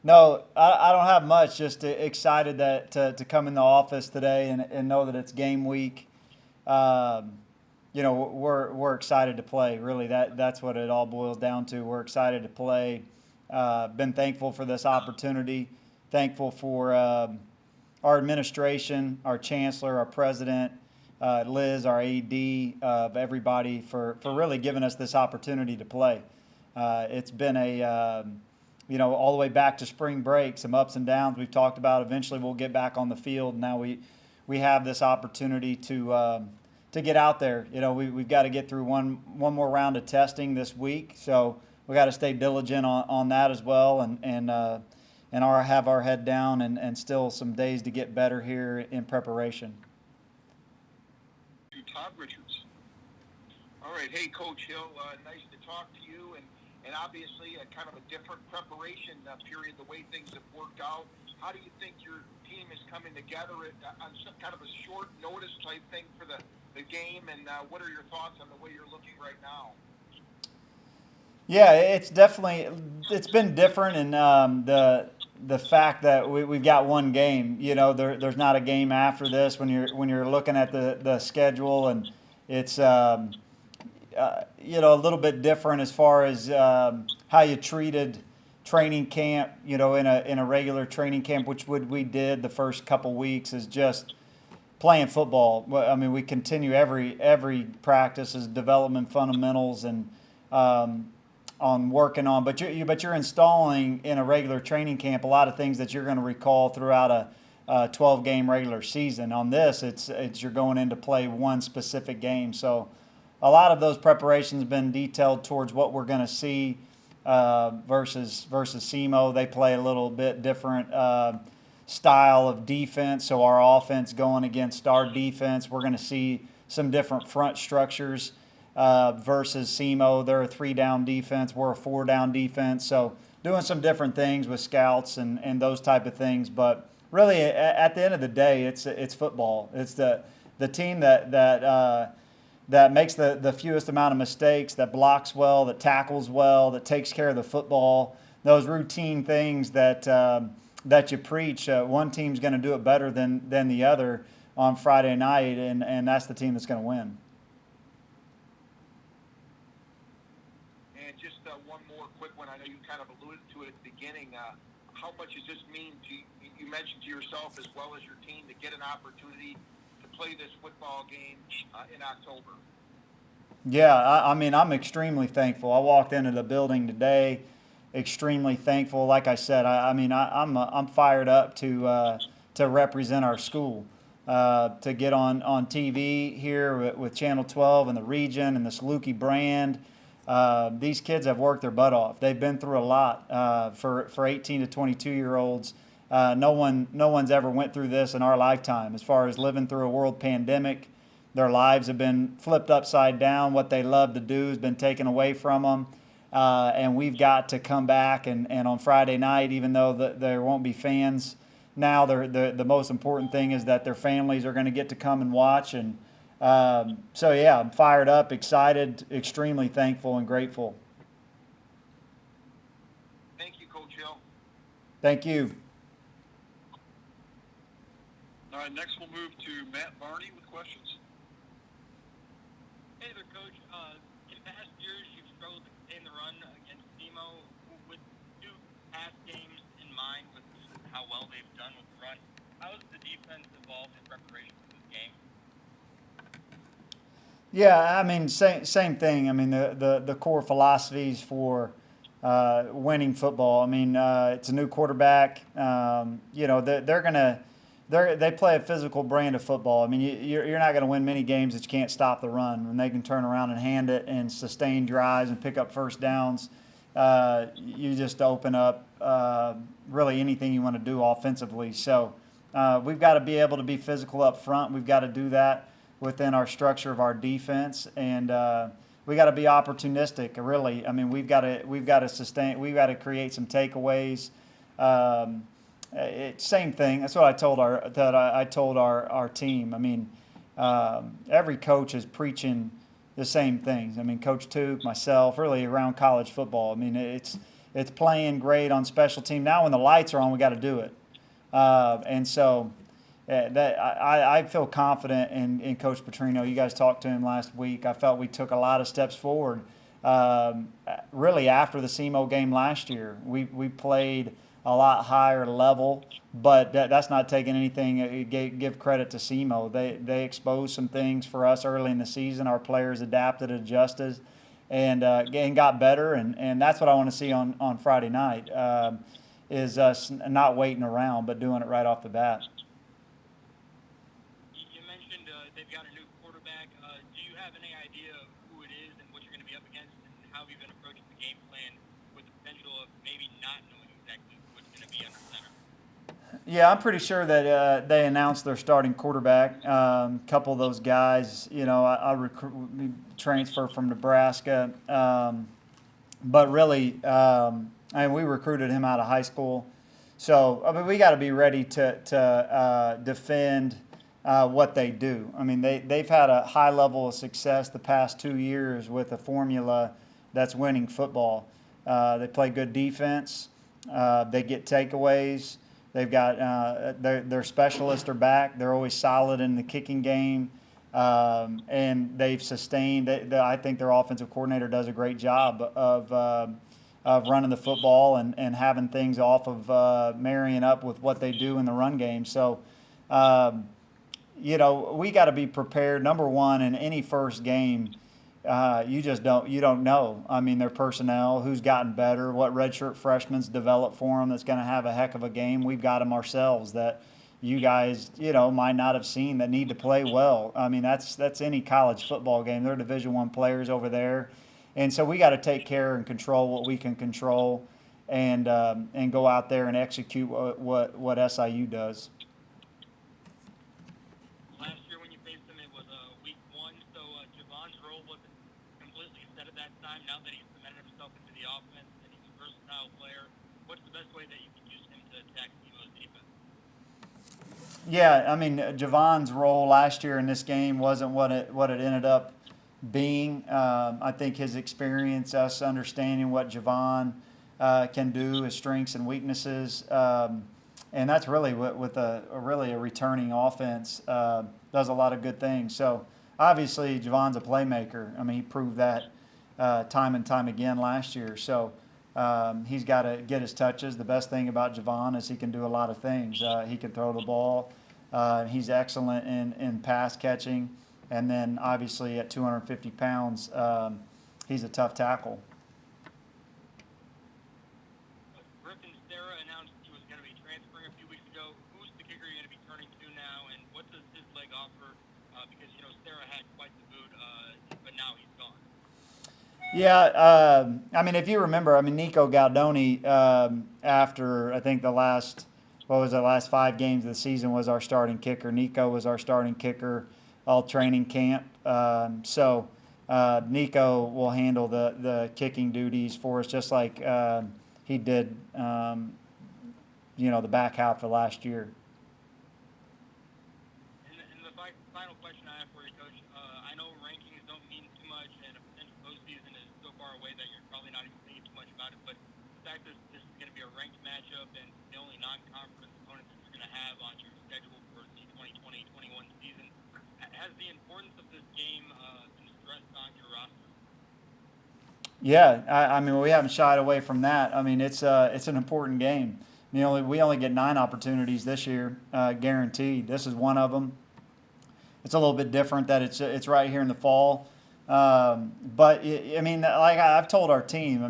No, I don't have much. Just excited to come in the office today and know that it's game week. Um, we're excited to play. Really, that's what it all boils down to. We're excited to play. Been thankful for this opportunity. Thankful for our administration, our chancellor, our president, Liz, our AD, of everybody for really giving us this opportunity to play. It's been all the way back to spring break, some ups and downs we've talked about. Eventually, we'll get back on the field. Now we have this opportunity to get out there. We've got to get through one more round of testing this week, so we got to stay diligent on that as well, and have our head down and still some days to get better here in preparation. Todd Richards. All right, hey Coach Hill, nice to talk to you, and obviously a kind of a different preparation period, the way things have worked out. How do you think your team is coming together on some kind of a short notice type thing for the game, and what are your thoughts on the way you're looking right now? Yeah, it's been different, and the fact that we've got one game. There's not a game after this when you're looking at the schedule, and it's a little bit different as far as how you treated training camp. In a regular training camp, which we did the first couple weeks, is just playing football. I mean, we continue every practice is development fundamentals and on working on, but you're installing in a regular training camp a lot of things that you're going to recall throughout a 12-game regular season. On this, it's you're going in to play one specific game. So a lot of those preparations have been detailed towards what we're going to see versus SEMO. They play a little bit different style of defense. So our offense going against our defense, we're going to see some different front structures. Versus SEMO, they're a 3-down defense. We're a 4-down defense. So doing some different things with scouts and those type of things. But really, at the end of the day, it's football. It's the team that makes the fewest amount of mistakes, that blocks well, that tackles well, that takes care of the football. Those routine things that you preach. One team's going to do it better than the other on Friday night, and that's the team that's going to win. One more quick one. I know you kind of alluded to it at the beginning. How much does this mean to you mentioned to yourself as well as your team to get an opportunity to play this football game in October? Yeah, I mean, I'm extremely thankful. I walked into the building today, extremely thankful. Like I said, I'm fired up to represent our school, to get on TV here with Channel 12 and the region and the Saluki brand. These kids have worked their butt off. They've been through a lot for 18 to 22-year-olds. No one's ever went through this in our lifetime. As far as living through a world pandemic, their lives have been flipped upside down. What they love to do has been taken away from them. And we've got to come back and on Friday night, even though there won't be fans now, the most important thing is that their families are going to get to come and watch. And so, yeah, I'm fired up, excited, extremely thankful and grateful. Thank you, Coach Hill. Thank you. All right, next we'll move to Matt Barney with questions. Hey there, Coach. In past years, you've struggled to contain the run against SEMO. With two past games in mind with how well they've done with the run, how has the defense evolved in preparation for this game? Yeah, I mean, same thing. I mean, the core philosophies for winning football. I mean, it's a new quarterback. They play a physical brand of football. I mean, you're not going to win many games that you can't stop the run. When they can turn around and hand it and sustain drives and pick up first downs, you just open up really anything you want to do offensively. So we've got to be able to be physical up front. We've got to do that within our structure of our defense, and we got to be opportunistic. Really, I mean, we've got to sustain. We've got to create some takeaways. Same thing. That's what I told our team. I mean, every coach is preaching the same things. I mean, Coach Tuke, myself, really around college football. I mean, It's playing great on special team. Now when the lights are on, we got to do it. And so I feel confident in Coach Petrino. You guys talked to him last week. I felt we took a lot of steps forward. Really after the SEMO game last year, we played a lot higher level, but that's not taking anything. Give credit to SEMO. They exposed some things for us early in the season. Our players adapted, adjusted, and got better. And that's what I want to see on Friday night, is us not waiting around, but doing it right off the bat. You mentioned they've got a new quarterback. Do you have any idea of who it is and what you're going to be up against, and how you've been approaching the game plan with the potential of maybe not knowing exactly what's going to be under center? Yeah, I'm pretty sure that they announced their starting quarterback. A couple of those guys, I transfer from Nebraska, but really, we recruited him out of high school. So, we got to be ready to defend what they do. They've had a high level of success the past 2 years with a formula that's winning football. They play good defense. They get takeaways. They've got their specialists are back. They're always solid in the kicking game, and they've sustained. I think their offensive coordinator does a great job of running the football and having things off of marrying up with what they do in the run game. So, we got to be prepared. Number one, in any first game, you don't know. Their personnel, who's gotten better, what redshirt freshmen's developed for them that's going to have a heck of a game. We've got them ourselves that you guys, might not have seen that need to play well. That's any college football game. They're Division I players over there. And so we got to take care and control what we can control and go out there and execute what SIU does. Last year when you faced him, it was week 1, so Javon's role wasn't completely set at that time. Now that he's cemented himself into the offense and he's a versatile player, what's the best way that you can use him to attack SEMO's defense? Yeah, Javon's role last year in this game wasn't what it ended up being. I think his experience, us understanding what Javon can do, his strengths and weaknesses, and that's really with a returning offense, does a lot of good things. So obviously Javon's a playmaker. He proved that time and time again last year. So he's got to get his touches. The best thing about Javon is he can do a lot of things. He can throw the ball. He's excellent in pass catching. And then obviously at 250 pounds, he's a tough tackle. Yeah, if you remember, Nico Gandy, after I think the last 5 games of the season was our starting kicker. Nico was our starting kicker all training camp. So Nico will handle the kicking duties for us just like he did, the back half of last year. And the final question I have for you, Coach, I know rankings don't mean too much, and a potential postseason is so far away that you're probably not even thinking too much about it, but the fact that this is going to be a ranked matchup and the only non-conference opponent that you're going to have on your schedule for the 2020-21 season, has the importance of this game been stressed on your roster? Yeah, we haven't shied away from that. It's an important game. We only get 9 opportunities this year, guaranteed. This is one of them. It's a little bit different that it's right here in the fall, but like I've told our team,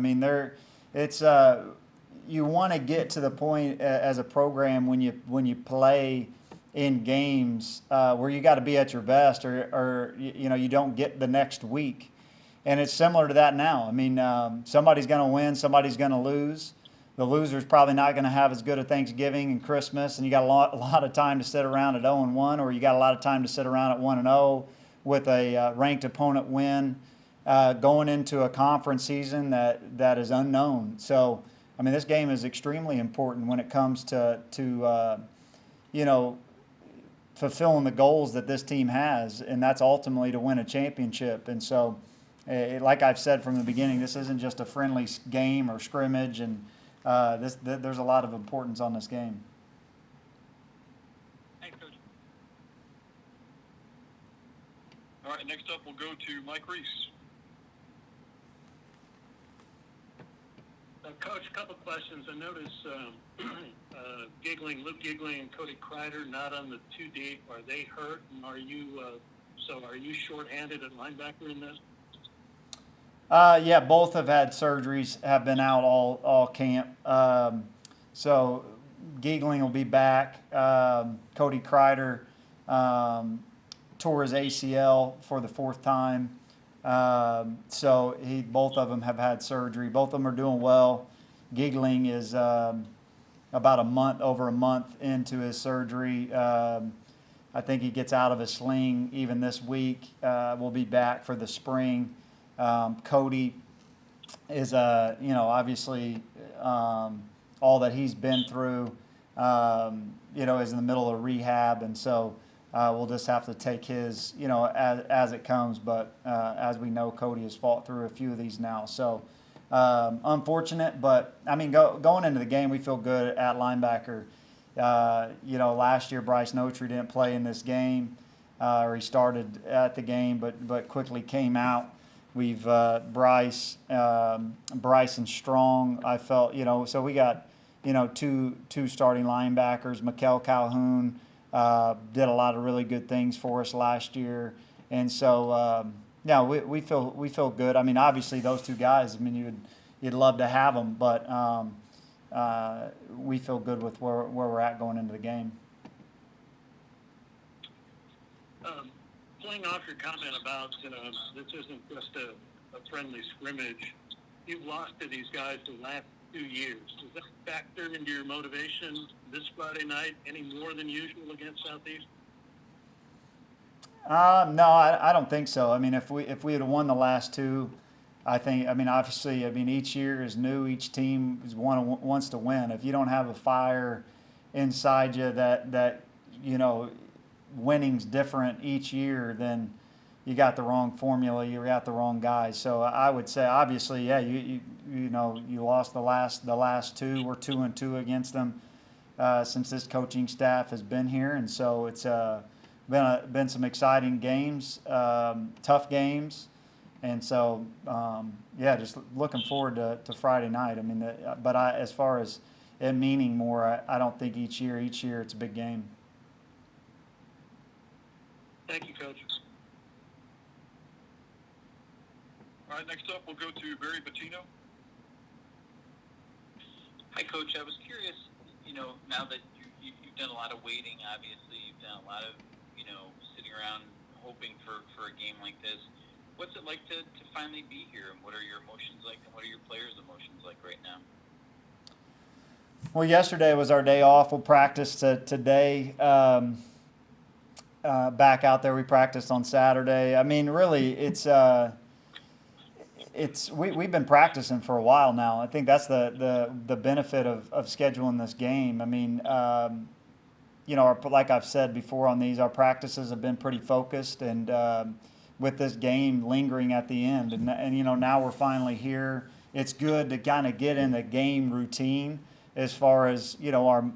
you want to get to the point as a program when you play in games where you got to be at your best, or you don't get the next week, and it's similar to that now. Somebody's going to win, somebody's going to lose. The loser's probably not going to have as good a Thanksgiving and Christmas, and you got a lot of time to sit around at 0-1, or you got a lot of time to sit around at 1-0 with a ranked opponent win going into a conference season that is unknown. So, this game is extremely important when it comes to fulfilling the goals that this team has, and that's ultimately to win a championship. And so like I've said from the beginning, this isn't just a friendly game or scrimmage, and there's a lot of importance on this game. Thanks, Coach. All right, next up we'll go to Mike Reese. Coach, a couple questions. I noticed Luke Giggling and Cody Kreider not on the 2 deep. Are they hurt? And are you shorthanded at linebacker in this? Yeah, both have had surgeries, have been out all camp. So Giegling will be back. Cody Kreider tore his ACL for the 4th time. So both of them have had surgery. Both of them are doing well. Giegling is about over a month into his surgery. I think he gets out of his sling even this week. We'll be back for the spring. Cody is, obviously all that he's been through, is in the middle of rehab, and so we'll just have to take his, as it comes. But as we know, Cody has fought through a few of these now. So unfortunate, but I mean, going into the game, we feel good at linebacker. Last year Bryce Notary didn't play in this game, or he started at the game, but quickly came out. We've Bryce and Strong. I felt, so we got, two starting linebackers. Mikel Calhoun did a lot of really good things for us last year, and so we feel good. I mean, obviously those two guys. I mean, you'd love to have them, but we feel good with where we're at going into the game. Playing off your comment about this isn't just a friendly scrimmage, you've lost to these guys the last 2 years. Does that factor into your motivation this Friday night any more than usual against Southeast? No, I don't think so. I mean, if we had won the last 2, obviously, each year is new. Each team wants to win. If you don't have a fire inside you that winning's different each year, then you got the wrong formula. You got the wrong guys. So I would say, obviously, yeah, you lost the last 2. We're 2-2 against them since this coaching staff has been here, and so it's been some exciting games, tough games, and so just looking forward to Friday night. I mean, but as far as it meaning more, I don't think each year it's a big game. Thank you, Coach. All right, next up we'll go to Barry Bettino. Hi, Coach. I was curious, now that you've done a lot of waiting, obviously, you've done a lot of, sitting around hoping for a game like this. What's it like to finally be here, and what are your emotions like, and what are your players' emotions like right now? Well, yesterday was our day off. We'll practice today. Back out there, we practiced on Saturday. I mean, really, we've been practicing for a while now. I think that's the benefit of scheduling this game. I mean, like I've said before on these, our practices have been pretty focused, and with this game lingering at the end, and now we're finally here. It's good to kind of get in the game routine. As far as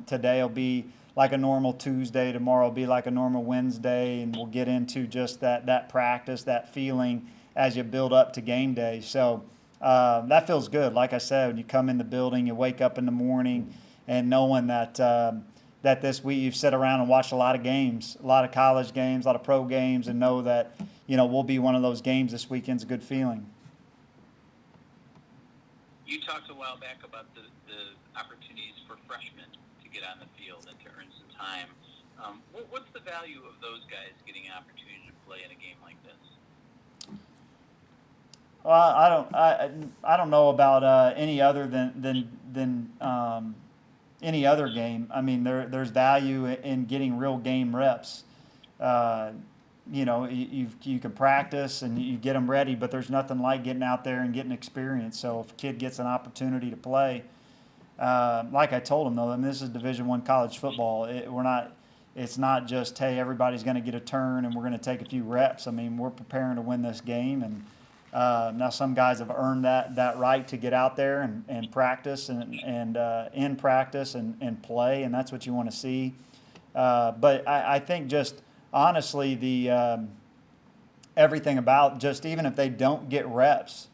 today will be like a normal Tuesday, tomorrow will be like a normal Wednesday, and we'll get into just that practice, that feeling as you build up to game day. So that feels good. Like I said, when you come in the building, you wake up in the morning and knowing that this week you've sat around and watched a lot of games, a lot of college games, a lot of pro games, and know that we'll be one of those games this weekend's a good feeling. You talked a while back about the opportunities for freshmen to get on the field and to earn some time. What's the value of those guys getting an opportunity to play in a game like this? Well, I don't know about any other than any other game. I mean, there's value in getting real game reps. You can practice and you get them ready, but there's nothing like getting out there and getting experience. So if a kid gets an opportunity to play, like I told him though, I mean, this is Division I college football. It's not just, hey, everybody's going to get a turn and we're going to take a few reps. I mean, we're preparing to win this game, and Now some guys have earned that right to get out there and practice and in practice and play, and that's what you want to see. But I think just honestly everything about just even if they don't get reps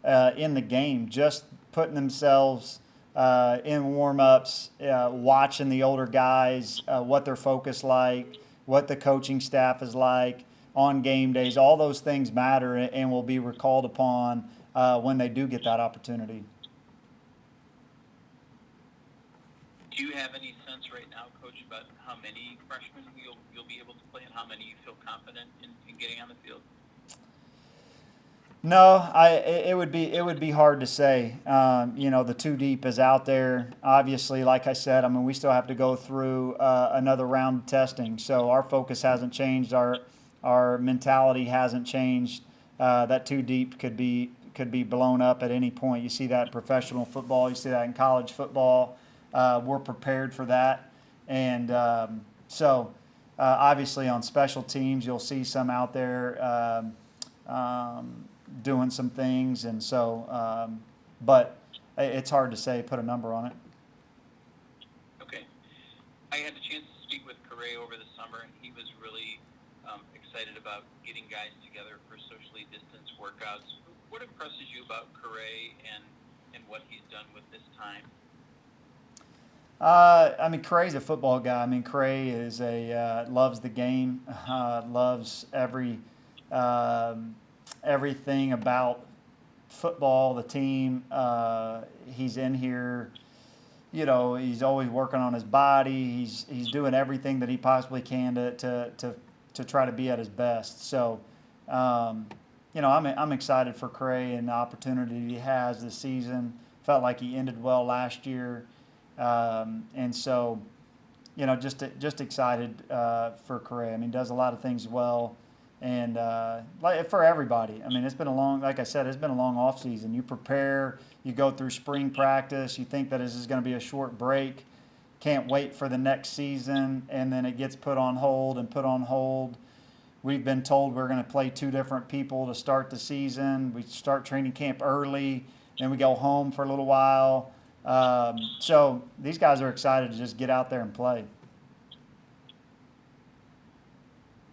in the game, just putting themselves in warm-ups, watching the older guys, what their focus like, what the coaching staff is like on game days, all those things matter and will be recalled upon when they do get that opportunity. Do you have any sense right now, Coach, about how many freshmen you'll be able to play and how many you feel confident in getting on the field? No, it would be hard to say. The 2 deep is out there. Obviously, like I said, I mean, we still have to go through another round of testing. So our focus hasn't changed. Our mentality hasn't changed. That 2 deep could be blown up at any point. You see that in professional football. You see that in college football. We're prepared for that. And obviously on special teams, you'll see some out there doing some things. And so, but it's hard to say, put a number on it. Okay. I had the chance to speak with Correa over the summer, and he was really excited about getting guys together for socially distanced workouts. What impresses you about Correa and what he's done with this time? I mean, Correa's a football guy. I mean, Correa is loves the game, loves everything about football, the team. He's in here, he's always working on his body. He's doing everything that he possibly can to try to be at his best. So, I'm excited for Correa and the opportunity he has this season. Felt like he ended well last year. And so, just excited for Correa. I mean, does a lot of things well, and like for everybody. I mean, like I said, it's been a long off season. You prepare, you go through spring practice. You think that this is going to be a short break. Can't wait for the next season, and then it gets put on hold. We've been told we're going to play 2 different people to start the season. We start training camp early, then we go home for a little while. So these guys are excited to just get out there and play.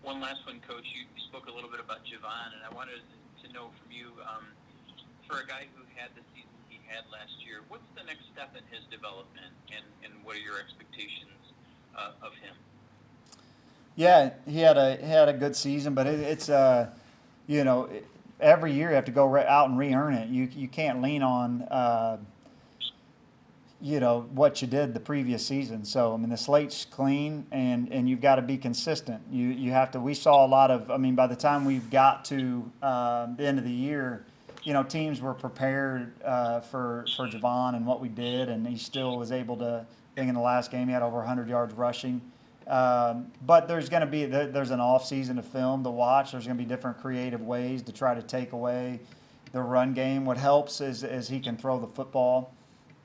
One last one, Coach. You spoke a little bit about Javon, and I wanted to know from you, for a guy who had the season he had last year, what's the next step in his development, and what are your expectations of him? Yeah, he had a good season, but it's every year you have to go out and re-earn it. You can't lean on what you did the previous season. So I mean, the slate's clean, and you've got to be consistent. You have to. We saw a lot of. I mean, by the time we got to the end of the year, teams were prepared for Javon and what we did, and he still was able to. I think in the last game he had over 100 yards rushing. But there's an off season to film to watch. There's going to be different creative ways to try to take away the run game. What helps is he can throw the football.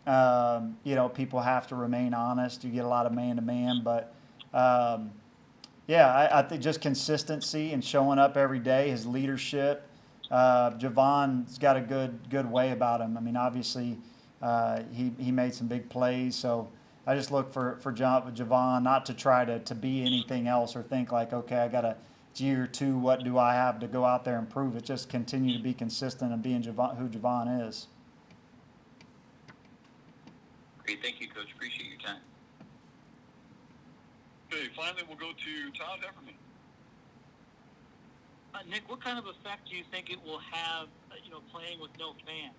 People have to remain honest. You get a lot of man-to-man, but I think just consistency and showing up every day, his leadership. Javon's got a good way about him. I mean, obviously, he made some big plays, so I just look for Javon not to try to be anything else or think like, okay, I got a year or 2. What do I have to go out there and prove it? Just continue to be consistent and being who Javon is. Great. Thank you, Coach. Appreciate your time. Okay, finally we'll go to Todd Hefferman. Nick, what kind of effect do you think it will have, playing with no fans?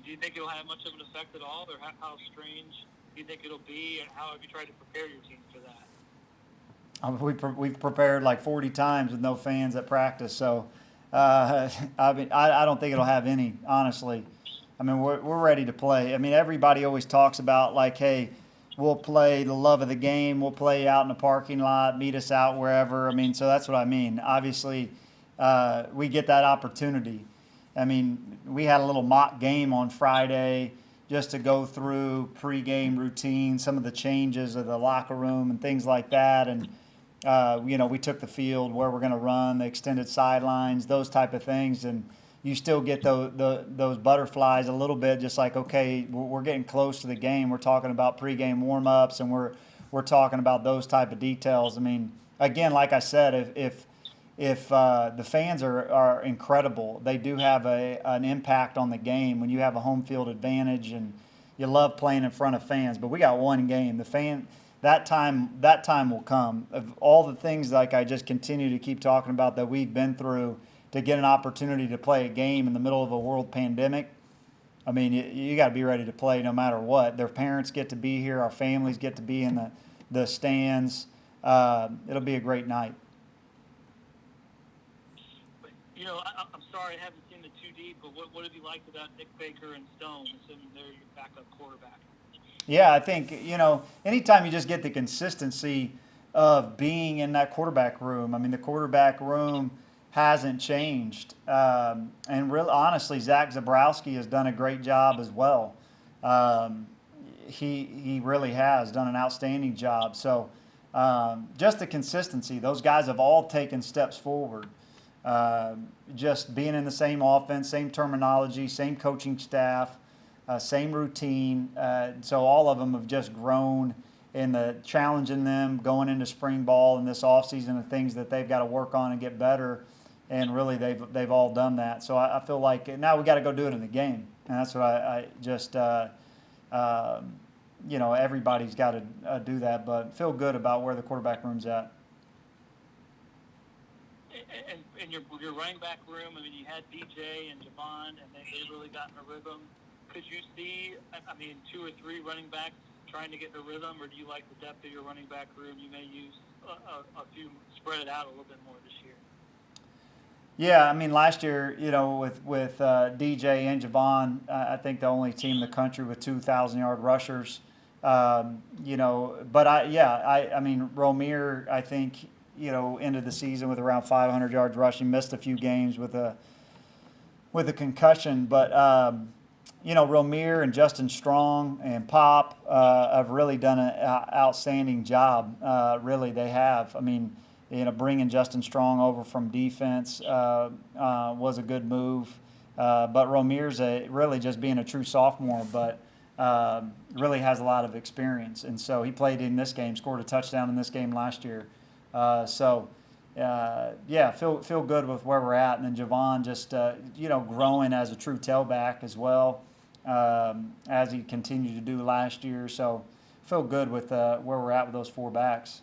Do you think it'll have much of an effect at all, or how strange do you think it'll be, and how have you tried to prepare your team for that? We've prepared like 40 times with no fans at practice, so I don't think it'll have any, honestly. I mean, we're ready to play. I mean, everybody always talks about like, hey, we'll play the love of the game. We'll play out in the parking lot, meet us out wherever. I mean, so that's what I mean. Obviously, we get that opportunity. I mean, we had a little mock game on Friday just to go through pregame routine, some of the changes of the locker room and things like that. And we took the field, where we're going to run, the extended sidelines, those type of things, and you still get those butterflies a little bit, just like, okay, we're getting close to the game. We're talking about pregame warm-ups, and we're talking about those type of details. I mean, again, like I said, if the fans are incredible, they do have an impact on the game when you have a home field advantage, and you love playing in front of fans. But we got one game. That time will come. Of all the things, like I just continue to keep talking about, that we've been through to get an opportunity to play a game in the middle of a world pandemic, I mean, you got to be ready to play no matter what. Their parents get to be here. Our families get to be in the stands. It'll be a great night. I'm sorry I haven't seen the 2D, but what have you liked about Nick Baker and Stone, assuming they're your backup quarterback? Yeah, I think, anytime you just get the consistency of being in that quarterback room, I mean, the quarterback room hasn't changed. And really, honestly, Zach Zabrowski has done a great job as well. He really has done an outstanding job. So just the consistency, those guys have all taken steps forward. Just being in the same offense, same terminology, same coaching staff, same routine. So all of them have just grown in the challenging them going into spring ball and this offseason, the things that they've got to work on and get better. And really, they've all done that. So I feel like now we got to go do it in the game, and that's what I just everybody's got to do that. But feel good about where the quarterback room's at. And in your running back room, I mean, you had DJ and Javon, and they really got in a rhythm. Could you see, I mean, 2 or 3 running backs trying to get in a rhythm, or do you like the depth of your running back room? You may use a few, spread it out a little bit more this year. Yeah, I mean, last year, with DJ and Javon, I think the only team in the country with 2,000-yard rushers. But I mean, Romir, I think, ended the season with around 500 yards rushing, missed a few games with a concussion. But, Romir and Justin Strong and Pop have really done an outstanding job. Really, they have. I mean, bringing Justin Strong over from defense was a good move. But Romir's really just being a true sophomore, but really has a lot of experience. And so he played in this game, scored a touchdown in this game last year. Feel good with where we're at. And then Javon just, growing as a true tailback as well, as he continued to do last year. So feel good with where we're at with those 4 backs.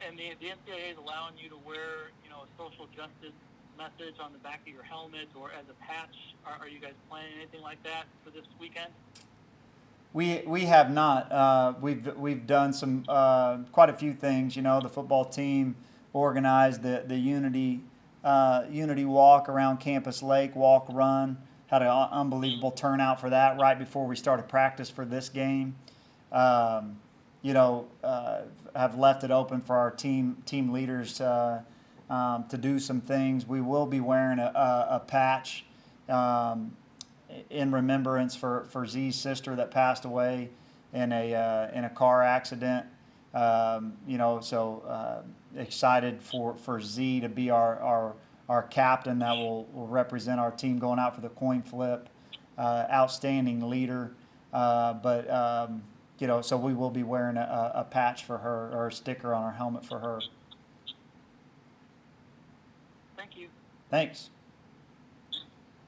And the NCAA is allowing you to wear, a social justice message on the back of your helmet or as a patch. Are you guys planning anything like that for this weekend? We have not. We've done some quite a few things. The football team organized the Unity walk around Campus Lake, walk run. Had an unbelievable turnout for that right before we started practice for this game. Have left it open for our team leaders to do some things. We will be wearing a patch in remembrance for Z's sister that passed away in a car accident. Excited for Z to be our captain that will represent our team going out for the coin flip. Outstanding leader, so we will be wearing a patch for her, or a sticker on our helmet for her. Thank you. Thanks.